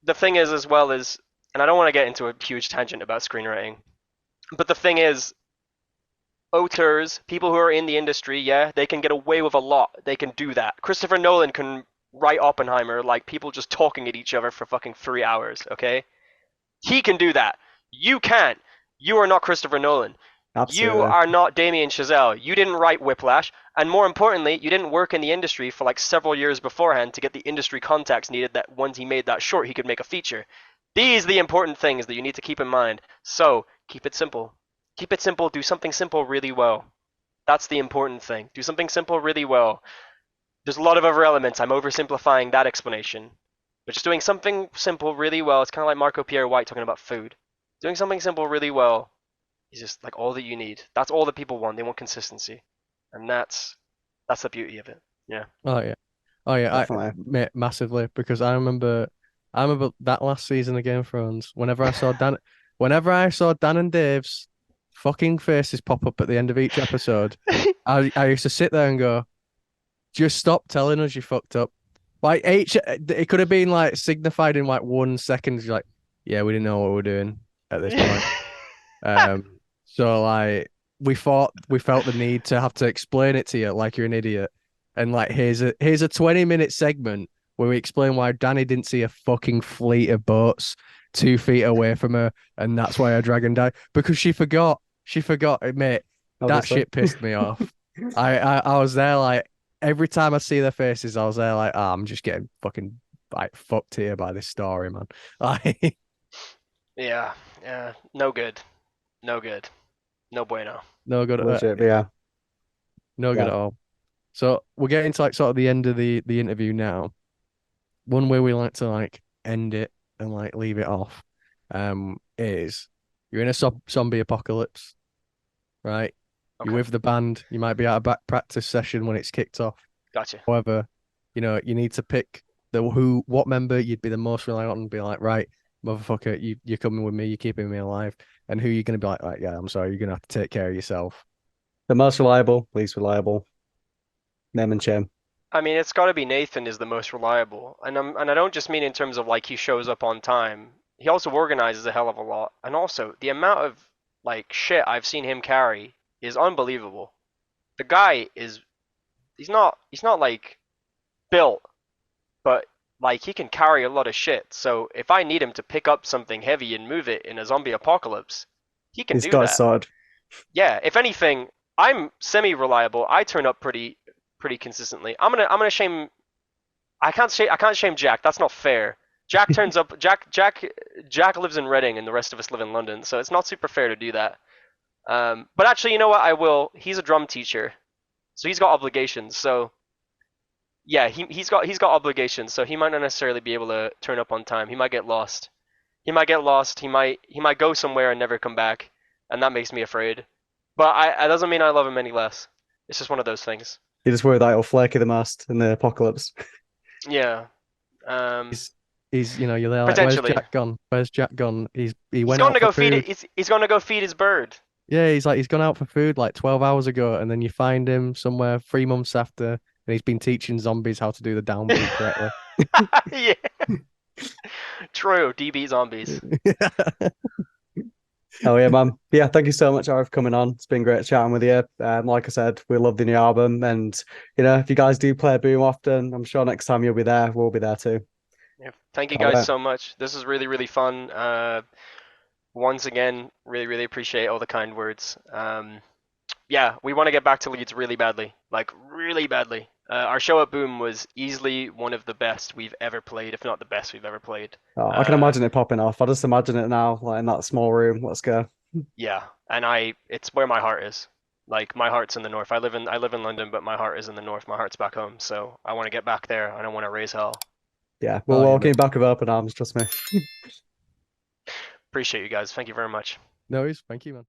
the thing is as well is, and I don't want to get into a huge tangent about screenwriting, but the thing is, auteurs, people who are in the industry, yeah, they can get away with a lot. They can do that. Christopher Nolan can write Oppenheimer like people just talking at each other for fucking 3 hours, okay? He can do that. You can't. You are not Christopher Nolan. Absolutely. You are not Damien Chazelle. You didn't write Whiplash, and more importantly, you didn't work in the industry for like several years beforehand to get the industry contacts needed that once he made that short, he could make a feature. These are the important things that you need to keep in mind. So, keep it simple. Keep it simple. Do something simple really well. That's the important thing. Do something simple really well. There's a lot of other elements. I'm oversimplifying that explanation. But just doing something simple really well, it's kind of like Marco Pierre White talking about food. Doing something simple really well is just like all that you need. That's all that people want. They want consistency. And that's the beauty of it. Yeah. Oh yeah, mate, massively, because I remember that last season of Game of Thrones. Whenever I saw Dan and Dave's fucking faces pop up at the end of each episode, I used to sit there and go, just stop telling us you fucked up. Like it could have been like signified in like 1 second. You're like, yeah, we didn't know what we were doing at this point. So like we felt the need to have to explain it to you like you're an idiot. And like here's a 20-minute segment where we explain why Danny didn't see a fucking fleet of boats 2 feet away from her, and that's why her dragon died. Because she forgot. She forgot, mate. That shit pissed me off. I was there like every time I see their faces, I was there like, oh, I'm just getting fucking like fucked here by this story, man. Like yeah, no good. No bueno. No good Legit, yeah. No good at all. So we're getting to like sort of the end of the interview now. One way we like to like end it and like leave it off is you're in a zombie apocalypse, right? You're Okay. with the band. You might be at a back practice session when it's kicked off. Gotcha. However, you need to pick what member you'd be the most reliant on and be like, right, motherfucker, you're coming with me, you're keeping me alive, and who you're gonna be like, right, yeah, I'm sorry, you're gonna have to take care of yourself. The most reliable, least reliable. Name and shame. I mean, it's got to be Nathan is the most reliable, and I don't just mean in terms of like he shows up on time. He also organizes a hell of a lot, and also the amount of like shit I've seen him carry is unbelievable. The guy is he's not like built, but like he can carry a lot of shit. So if I need him to pick up something heavy and move it in a zombie apocalypse, he can He's do got it that. sorted. Yeah, if anything, I'm semi-reliable. I turn up pretty consistently. I'm gonna shame. I can't shame Jack. That's not fair. Jack turns up. Jack lives in Reading, and the rest of us live in London. So it's not super fair to do that. But actually, you know what? I will. He's a drum teacher, so he's got obligations. So yeah, he's got obligations. So he might not necessarily be able to turn up on time. He might get lost. He might get lost. He might go somewhere and never come back, and that makes me afraid. But it doesn't mean I love him any less. It's just one of those things. You just worry that it'll flaky the most in the apocalypse. Yeah. He's you're there like, where's Potentially. Jack gone? Where's Jack gone? He He's went going out to go for feed food. it. He's going to go feed his bird. Yeah, he's gone out for food like 12 hours ago, and then you find him somewhere 3 months after, and he's been teaching zombies how to do the downbeat correctly. Yeah. True. DB zombies. Oh yeah, man. Yeah, thank you so much, Ari, for coming on. It's been great chatting with you. Like I said, we love the new album, and if you guys do play Boom often, I'm sure next time you'll be there, we'll be there too. Yeah. Thank you Can't guys wait. so much. This is really, really fun. Once again, really, really appreciate all the kind words. Yeah, we want to get back to Leeds really badly, like really badly. Our show at Boom was easily one of the best we've ever played, if not the best we've ever played. Oh, I can imagine it popping off. I just imagine it now, like in that small room. Let's go. Yeah, and it's where my heart is. Like my heart's in the north. I live in London, but my heart is in the north. My heart's back home, so I want to get back there and I want to raise hell. Yeah, we'll Oh, yeah, welcome you back with open arms, trust me. Appreciate you guys. Thank you very much. No worries. Thank you, man.